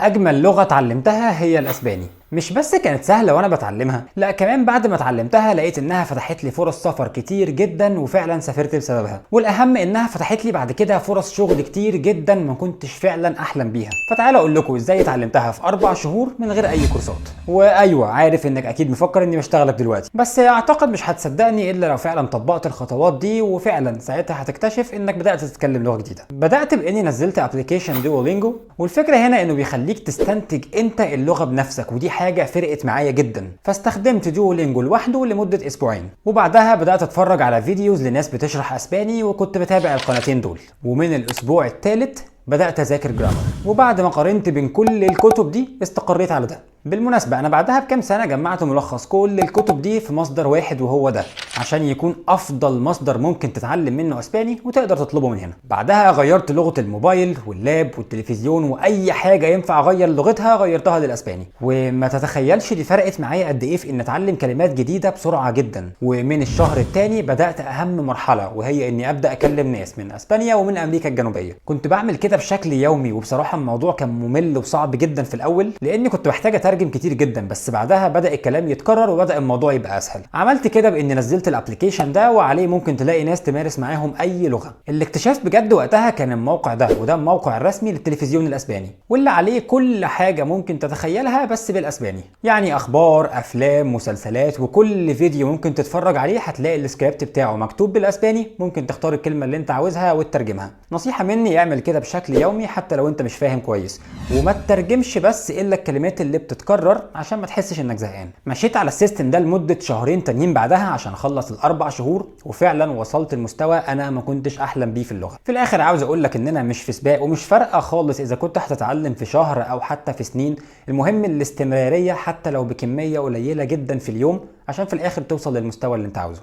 اجمل لغة اتعلمتها هي الاسباني. مش بس كانت سهلة وانا بتعلمها، لا كمان بعد ما اتعلمتها لقيت انها فتحت لي فرص سفر كتير جدا، وفعلا سافرت بسببها. والاهم انها فتحت لي بعد كده فرص شغل كتير جدا ما كنتش فعلا احلم بيها. فتعال اقول لكم ازاي اتعلمتها في 4 شهور من غير اي كورسات. وايوه عارف انك اكيد مفكر اني بشتغلك دلوقتي، بس اعتقد مش هتصدقني الا لو فعلا طبقت الخطوات دي، وفعلا ساعتها هتكتشف انك بدات تتكلم لغة جديدة. بدات باني نزلت ابلكيشن دولينجو، والفكرة هنا انه بيخليك تستنتج انت اللغة بنفسك، ودي حاجة فرقت معايا جدا. فاستخدمت دولينجو لوحده لمدة اسبوعين، وبعدها بدأت اتفرج على فيديوز لناس بتشرح اسباني، وكنت بتابع القناتين دول. ومن الاسبوع الثالث بدأت اذاكر جرامر، وبعد ما قارنت بين كل الكتب دي استقريت على ده. بالمناسبة أنا بعدها بكام سنة جمعت ملخص كل الكتب دي في مصدر واحد، وهو ده، عشان يكون أفضل مصدر ممكن تتعلم منه أسباني وتقدر تطلبه من هنا. بعدها غيرت لغة الموبايل واللاب والتلفزيون وأي حاجة ينفع أغير لغتها غيرتها للأسباني، وما تتخيلش دي فرقت معايا قد إيه في إن أتعلم كلمات جديدة بسرعة جدا. ومن الشهر التاني بدأت أهم مرحلة، وهي إني أبدأ أكلم ناس من أسبانيا ومن أمريكا الجنوبية. كنت بعمل كده بشكل يومي، وبصراحة الموضوع كان ممل وصعب جدا في الأول، لأني كنت محتاج أترجم كتير جدا، بس بعدها بدأ الكلام يتكرر وبدأ الموضوع يبقى اسهل. عملت كده باني نزلت الابلكيشن ده، وعليه ممكن تلاقي ناس تمارس معاهم اي لغة. الاكتشاف بجد وقتها كان الموقع ده، وده الموقع الرسمي للتلفزيون الاسباني، واللي عليه كل حاجة ممكن تتخيلها بس بالاسباني. يعني اخبار، افلام، مسلسلات، وكل فيديو ممكن تتفرج عليه هتلاقي السكريبت بتاعه مكتوب بالاسباني، ممكن تختار الكلمة اللي انت عاوزها وتترجمها. نصيحة مني اعمل كده بشكل يومي حتى لو انت مش فاهم كويس، وما تترجمش بس الا الكلمات اللي بتتكرر عشان ما تحسش انك زهقان. مشيت على السيستم ده لمده شهرين تانيين بعدها عشان اخلص ال4 شهور، وفعلا وصلت لمستوى انا ما كنتش احلم بيه في اللغه. في الاخر عاوز اقول لك اننا مش في سباق، ومش فارقه خالص اذا كنت هتتعلم في شهر او حتى في سنين. المهم الاستمراريه حتى لو بكميه قليله جدا في اليوم، عشان في الاخر توصل للمستوى اللي انت عاوزه.